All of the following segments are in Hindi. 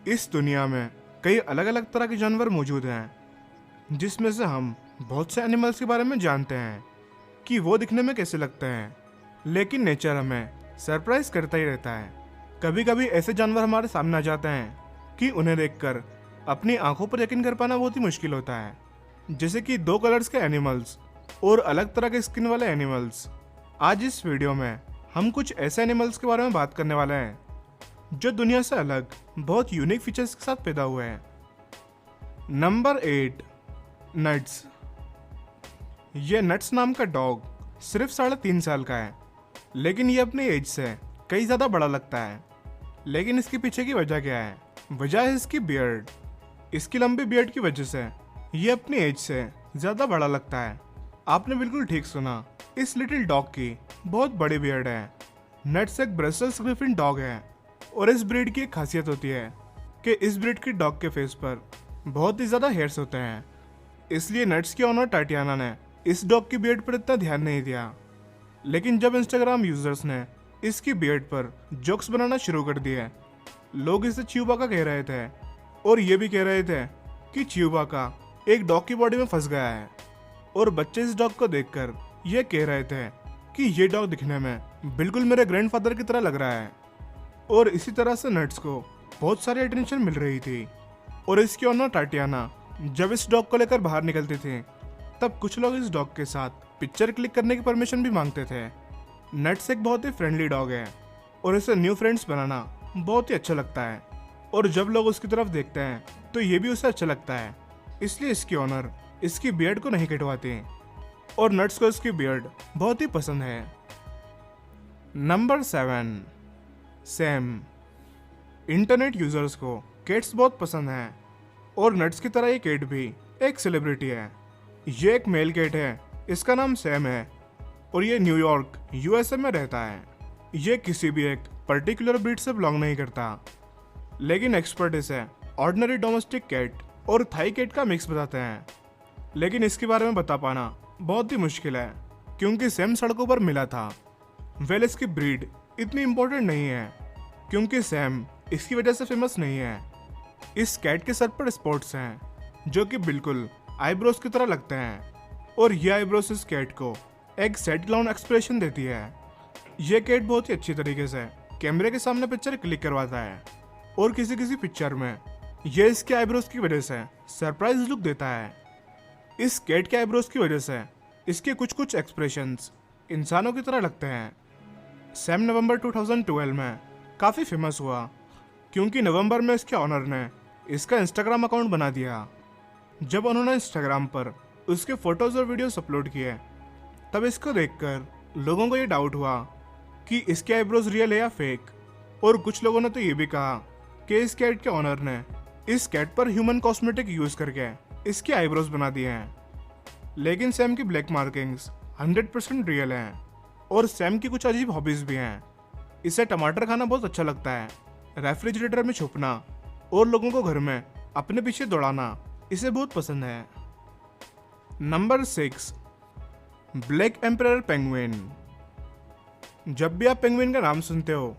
इस दुनिया में कई अलग अलग तरह के जानवर मौजूद हैं, जिसमें से हम बहुत से एनिमल्स के बारे में जानते हैं कि वो दिखने में कैसे लगते हैं, लेकिन नेचर हमें सरप्राइज करता ही रहता है। कभी कभी ऐसे जानवर हमारे सामने आ जाते हैं कि उन्हें देखकर अपनी आंखों पर यकीन कर पाना बहुत ही मुश्किल होता है। जैसे कि दो कलर्स के एनिमल्स और अलग तरह के स्किन वाले एनिमल्स। आज इस वीडियो में हम कुछ ऐसे एनिमल्स के बारे में बात करने वाले हैं जो दुनिया से अलग बहुत यूनिक फीचर्स के साथ पैदा हुए हैं। Number 8, nuts. ये नट्स नाम का डॉग सिर्फ 3.5 साल का है, लेकिन ये अपनी एज से कई ज़्यादा बड़ा लगता है। लेकिन इसके पीछे की वजह क्या है? वजह है इसकी बियर्ड। इसकी लंबी बियर्ड की वजह से ये अपनी एज से ज़्यादा बड़ा लगता है। आपने बिल्कुल ठीक सुना, इस लिटिल डॉग की बहुत बड़ी बियर्ड है। नट्स एक ब्रसेल्स ग्रिफिन डॉग है और इस ब्रीड की एक खासियत होती है कि इस ब्रीड के डॉग के फेस पर बहुत ही ज़्यादा हेयर्स होते हैं। इसलिए नट्स की ओनर टाटियाना ने इस डॉग की बियर्ड पर इतना ध्यान नहीं दिया। लेकिन जब इंस्टाग्राम यूजर्स ने इसकी बियर्ड पर जोक्स बनाना शुरू कर दिए, लोग इसे च्यूबाका कह रहे थे और ये भी कह रहे थे कि च्यूबाका एक डॉग की बॉडी में फंस गया है। और बच्चे इस डॉग को देखकर ये कह रहे थे कि ये डॉग दिखने में बिल्कुल मेरे ग्रैंडफादर की तरह लग रहा है। और इसी तरह से नट्स को बहुत सारी अटेंशन मिल रही थी। और इसकी ओनर टाटियाना जब इस डॉग को लेकर बाहर निकलती थी, तब कुछ लोग इस डॉग के साथ पिक्चर क्लिक करने की परमिशन भी मांगते थे। नट्स एक बहुत ही फ्रेंडली डॉग है और इसे न्यू फ्रेंड्स बनाना बहुत ही अच्छा लगता है। और जब लोग उसकी तरफ देखते हैं तो ये भी उसे अच्छा लगता है, इसलिए इसकी ओनर इसकी बियर्ड को नहीं कटवाती और नट्स को इसकी बियर्ड बहुत ही पसंद है। Number 7, Sam. इंटरनेट यूजर्स को कैट्स बहुत पसंद हैं और नट्स की तरह ये कैट भी एक सेलिब्रिटी है। ये एक मेल कैट है, इसका नाम सैम है और ये न्यूयॉर्क यूएसए में रहता है। ये किसी भी एक पर्टिकुलर ब्रीड से बिलोंग नहीं करता, लेकिन एक्सपर्ट इसे ऑर्डिनरी डोमेस्टिक कैट और थाई कैट का मिक्स बताते हैं। लेकिन इसके बारे में बता पाना बहुत ही मुश्किल है, क्योंकि सैम सड़कों पर मिला था। वेल, इसकी ब्रीड इतनी इम्पोर्टेंट नहीं है, क्योंकि सैम इसकी वजह से फेमस नहीं है। इस कैट के सर पर स्पॉट्स हैं जो कि बिल्कुल आईब्रोज की तरह लगते हैं और ये आईब्रोज इस कैट को एक सैड क्लाउन एक्सप्रेशन देती है। ये कैट बहुत ही अच्छी तरीके से कैमरे के सामने पिक्चर क्लिक करवाता है और किसी किसी पिक्चर में ये इसके आईब्रोज की वजह से सरप्राइज लुक देता है। इस कैट के आईब्रोज की वजह से इसके कुछ कुछ एक्सप्रेशंस इंसानों की तरह लगते हैं। सैम नवंबर 2012 में काफ़ी फेमस हुआ, क्योंकि नवंबर में इसके ऑनर ने इसका इंस्टाग्राम अकाउंट बना दिया। जब उन्होंने इंस्टाग्राम पर उसके फोटोज़ और वीडियोस अपलोड किए, तब इसको देखकर लोगों को ये डाउट हुआ कि इसके आईब्रोज रियल है या फेक। और कुछ लोगों ने तो ये भी कहा कि इस कैट के ऑनर ने इस कैट पर ह्यूमन कॉस्मेटिक यूज़ करके इसके आईब्रोज बना दिए हैं। लेकिन सैम की ब्लैक मार्किंग्स 100% रियल हैं और सैम की कुछ अजीब हॉबीज़ भी हैं। इसे टमाटर खाना बहुत अच्छा लगता है, रेफ्रिजरेटर में छुपना और लोगों को घर में अपने पीछे दौड़ाना इसे बहुत पसंद है। Number 6, black emperor penguin. जब भी आप पेंगुइन का नाम सुनते हो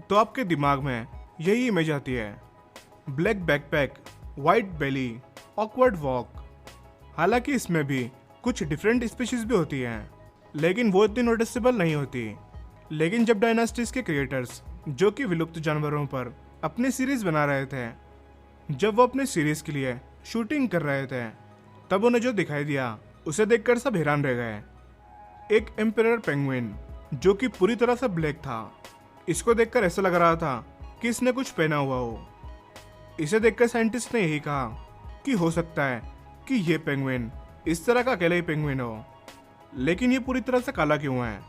तो आपके दिमाग में यही इमेज आती है, ब्लैक बैकपैक, वाइट बेली, ऑकवर्ड वॉक। हालांकि इसमें भी कुछ डिफरेंट स्पीशीज भी होती हैं, लेकिन वो इतनी नोटिसेबल नहीं होती। लेकिन जब डायनास्टीज के क्रिएटर्स, जो कि विलुप्त जानवरों पर अपनी सीरीज बना रहे थे, जब वो अपनी सीरीज के लिए शूटिंग कर रहे थे, तब उन्हें जो दिखाई दिया उसे देखकर सब हैरान रह गए। एक एम्परर पेंगुइन जो कि पूरी तरह से ब्लैक था। इसको देखकर ऐसा लग रहा था कि इसने कुछ पहना हुआ हो। इसे देखकर साइंटिस्ट ने यही कहा कि हो सकता है कि ये पेंगुइन इस तरह का अकेला ही पेंगुइन हो। लेकिन ये पूरी तरह से काला क्यों है?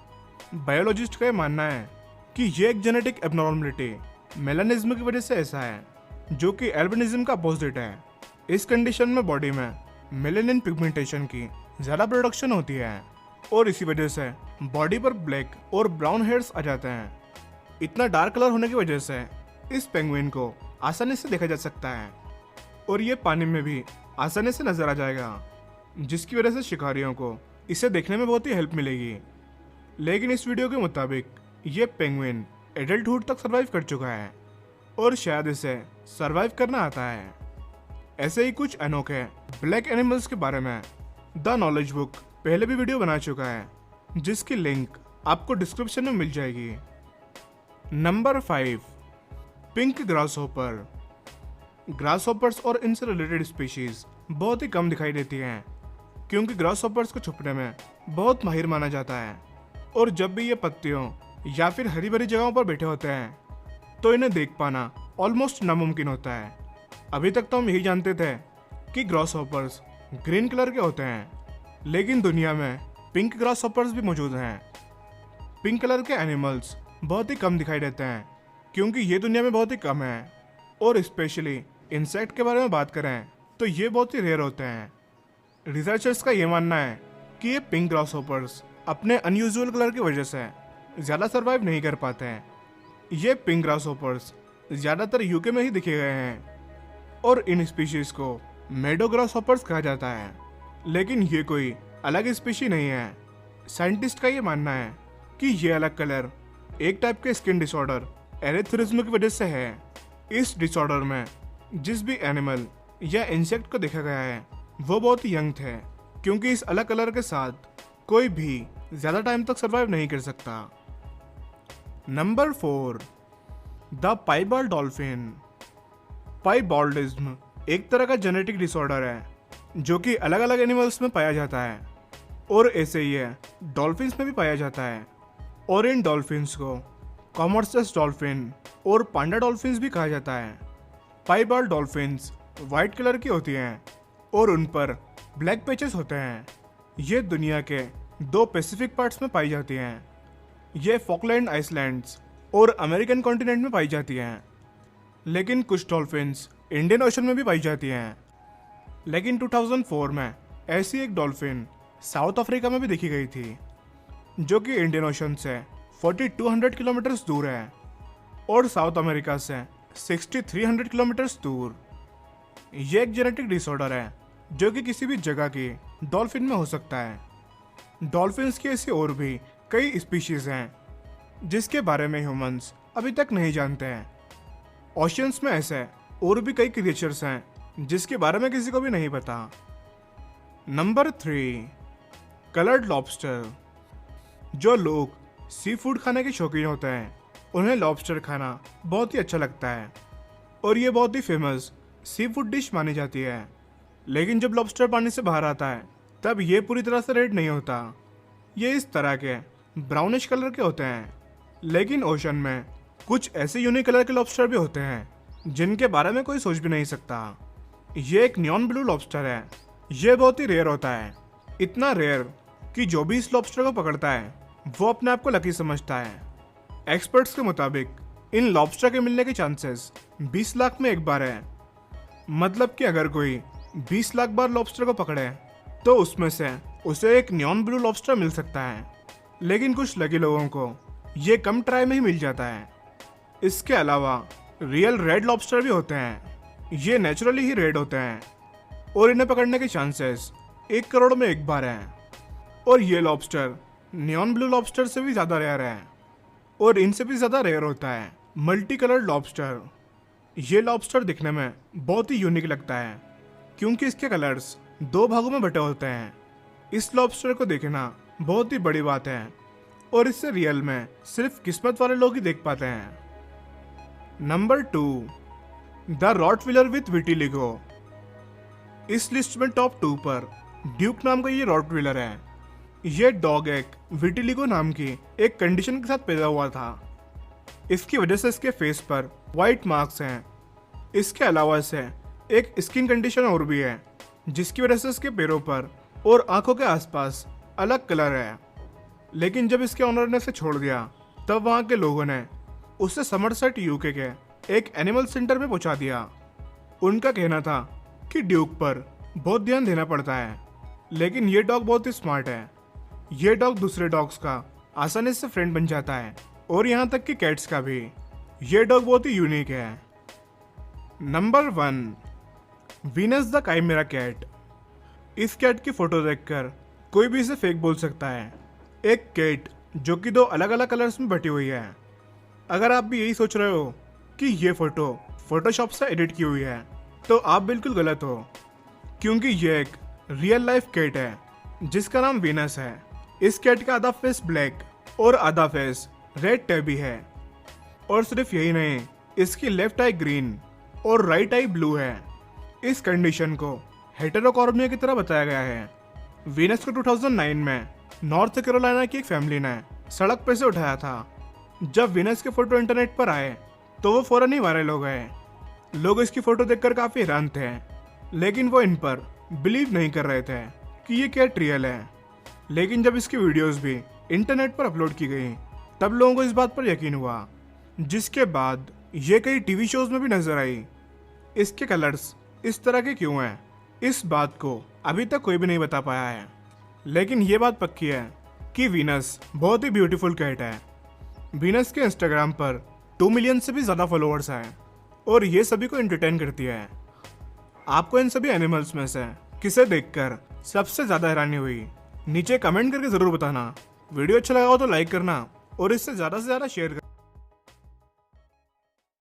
बायोलॉजिस्ट का यह मानना है कि ये एक जेनेटिक एब्नॉर्मलिटी मेलानिज्म की वजह से ऐसा है, जो कि एल्बिनिज्म का अपोजिट है। इस कंडीशन में बॉडी में मेलेनिन पिगमेंटेशन की ज़्यादा प्रोडक्शन होती है और इसी वजह से बॉडी पर ब्लैक और ब्राउन हेयर्स आ जाते हैं। इतना डार्क कलर होने की वजह से इस पेंगुइन को आसानी से देखा जा सकता है और ये पानी में भी आसानी से नजर आ जाएगा, जिसकी वजह से शिकारियों को इसे देखने में बहुत ही हेल्प मिलेगी। लेकिन इस वीडियो के मुताबिक ये पेंगुइन एडल्टहुड तक सर्वाइव कर चुका है और शायद इसे सरवाइव करना आता है। ऐसे ही कुछ अनोखे ब्लैक एनिमल्स के बारे में द नॉलेज बुक पहले भी वीडियो बना चुका है, जिसकी लिंक आपको डिस्क्रिप्शन में मिल जाएगी। Number 5, pink grasshopper. ग्रासहॉपर्स और इनसे रिलेटेड स्पीशीज बहुत ही कम दिखाई देती हैं, क्योंकि ग्रासहॉपर्स को छुपने में बहुत माहिर माना जाता है, और जब भी ये पत्तियों या फिर हरी भरी जगहों पर बैठे होते हैं तो इन्हें देख पाना ऑलमोस्ट नामुमकिन होता है। अभी तक तो हम यही जानते थे कि ग्रासहॉपर्स ग्रीन कलर के होते हैं, लेकिन दुनिया में पिंक ग्रासहॉपर्स भी मौजूद हैं। पिंक कलर के एनिमल्स बहुत ही कम दिखाई देते हैं, क्योंकि ये दुनिया में बहुत ही कम है, और स्पेशली इंसेक्ट के बारे में बात करें तो ये बहुत ही रेयर होते हैं। रिसर्चर्स का ये मानना है कि ये पिंक ग्रासहॉपर्स अपने अनयूजुअल कलर की वजह से ज़्यादा सर्वाइव नहीं कर पाते हैं। ये पिंक ग्रासहॉपर्स ज़्यादातर यूके में ही दिखे गए हैं, और इन स्पीशीज को मेडो ग्रासहॉपर्स कहा जाता है, लेकिन ये कोई अलग स्पीशी नहीं है। साइंटिस्ट का ये मानना है कि ये अलग कलर एक टाइप के स्किन डिसऑर्डर एरेथ्रिज्म की वजह से है। इस डिसऑर्डर में जिस भी एनिमल या इंसेक्ट को देखा गया है वो बहुत ही यंग थे, क्योंकि इस अलग कलर के साथ कोई भी ज़्यादा टाइम तक सर्वाइव नहीं कर सकता। Number 4, the piebald dolphin. Piebaldism एक तरह का जेनेटिक डिसऑर्डर है जो कि अलग अलग एनिमल्स में पाया जाता है, और ऐसे ही है डॉल्फिन्स में भी पाया जाता है। और इन डॉल्फिन्स को कॉमर्सस डॉल्फिन और पांडा डॉल्फिन्स भी कहा जाता है। पाइबाल्ड डॉल्फिन्स वाइट कलर की होती हैं और उन पर ब्लैक पैचेस होते हैं। ये दुनिया के 2 पैसिफिक पार्ट्स में पाई जाती हैं। ये फॉकलैंड आइसलैंड्स और अमेरिकन कॉन्टिनेंट में पाई जाती हैं, लेकिन कुछ डॉल्फिन्स इंडियन ओशन में भी पाई जाती हैं। लेकिन 2004 में ऐसी एक डॉल्फिन साउथ अफ्रीका में भी देखी गई थी, जो कि इंडियन ओशन से 4200 किलोमीटर्स दूर है और साउथ अमेरिका से 6300 किलोमीटर्स दूर। ये एक जेनेटिक डिसऑर्डर है जो कि किसी भी जगह की डॉल्फिन में हो सकता है। डॉल्फिन्स की ऐसी और भी कई स्पीशीज हैं जिसके बारे में ह्यूमंस अभी तक नहीं जानते हैं। ओशियंस में ऐसे और भी कई क्रिएचर्स हैं जिसके बारे में किसी को भी नहीं पता। Number 3, coloured lobster. जो लोग सी फूड खाने के शौकीन होते हैं उन्हें लॉबस्टर खाना बहुत ही अच्छा लगता है, और ये बहुत ही फेमस सी फूड डिश मानी जाती है। लेकिन जब लॉबस्टर पानी से बाहर आता है तब ये पूरी तरह से रेड नहीं होता। ये इस तरह के ब्राउनिश कलर के होते हैं। लेकिन ओशन में कुछ ऐसे यूनिक कलर के लॉबस्टर भी होते हैं जिनके बारे में कोई सोच भी नहीं सकता। ये एक नियॉन ब्लू लॉबस्टर है। ये बहुत ही रेयर होता है, इतना रेयर कि जो भी इस लॉबस्टर को पकड़ता है वो अपने आप को लकी समझता है। एक्सपर्ट्स के मुताबिक इन लॉबस्टर के मिलने के चांसेस 20 लाख में एक बार है। मतलब कि अगर कोई 20 लाख बार लॉबस्टर को पकड़े तो उसमें से उसे एक नियॉन ब्लू लॉबस्टर मिल सकता है। लेकिन कुछ लकी लोगों को ये कम ट्राई में ही मिल जाता है। इसके अलावा रियल रेड लॉबस्टर भी होते हैं। ये नेचुरली ही रेड होते हैं और इन्हें पकड़ने के चांसेस 1 करोड़ में एक बार हैं। और ये लॉबस्टर नियॉन ब्लू लॉबस्टर से भी ज़्यादा रेयर है, और इनसे भी ज़्यादा रेयर होता है मल्टी कलर्ड लॉबस्टर। ये लॉबस्टर दिखने में बहुत ही यूनिक लगता है क्योंकि इसके कलर्स 2 भागों में बटे होते हैं। इस लॉबस्टर को देखना बहुत ही बड़ी बात है, और इससे रियल में सिर्फ किस्मत वाले लोग ही देख पाते हैं। Number 2, the Rottweiler with vitiligo. इस लिस्ट में टॉप 2 पर ड्यूक नाम का ये रॉटविलर है। ये डॉग एक विटिलिगो नाम की एक कंडीशन के साथ पैदा हुआ था। इसकी वजह से इसके फेस पर वाइट मार्क्स हैं। इसके अलावा इसे एक स्किन कंडीशन और भी है जिसकी वजह से इसके पैरों पर और आंखों के आसपास अलग कलर है। लेकिन जब इसके ऑनर ने इसे छोड़ दिया तब वहाँ के लोगों ने उसे समरसेट यूके के एक एनिमल सेंटर में पहुँचा दिया। उनका कहना था कि ड्यूक पर बहुत ध्यान देना पड़ता है, लेकिन ये डॉग बहुत ही स्मार्ट है। ये डॉग दूसरे डॉग्स का आसानी से फ्रेंड बन जाता है, और यहाँ तक कि कैट्स का भी। ये डॉग बहुत ही यूनिक है। Number 1, Venus the chimera cat. इस कैट की फोटो देखकर कोई भी इसे फेक बोल सकता है। एक कैट जो कि 2 अलग अलग कलर्स में बटी हुई है। अगर आप भी यही सोच रहे हो कि ये फोटो फोटोशॉप से एडिट की हुई है, तो आप बिल्कुल गलत हो, क्योंकि ये एक रियल लाइफ कैट है जिसका नाम वीनस है। इस कैट का आधा फेस ब्लैक और आधा फेस रेड टैबी है। और सिर्फ यही नहीं, इसकी लेफ्ट आई ग्रीन और राइट आई ब्लू है। इस कंडीशन को हेटेरोकॉर्निया की तरह बताया गया है। वीनस को 2009 में नॉर्थ कैरोलिना की एक फैमिली ने सड़क पे से उठाया था। जब वीनस के फोटो इंटरनेट पर आए तो वो फौरन ही वायरल हो गए। लोग इसकी फोटो देखकर काफी हैरान थे, लेकिन वो इन पर बिलीव नहीं कर रहे थे कि ये कैट रियल है। लेकिन जब इसकी वीडियोस भी इंटरनेट पर अपलोड की गई तब लोगों को इस बात पर यकीन हुआ, जिसके बाद ये कई टीवी शोज में भी नजर आई। इसके कलर्स इस तरह के क्यों हैं, इस बात को अभी तक कोई भी नहीं बता पाया है। लेकिन ये बात पक्की है कि वीनस बहुत ही ब्यूटीफुल कैट है। वीनस के इंस्टाग्राम पर 2 मिलियन से भी ज़्यादा फॉलोअर्स हैं और ये सभी को एंटरटेन करती है। आपको इन सभी एनिमल्स में से किसे देखकर सबसे ज़्यादा हैरानी हुई, नीचे कमेंट करके ज़रूर बताना। वीडियो अच्छा लगा हो तो लाइक करना और इससे ज़्यादा से ज़्यादा शेयर करना।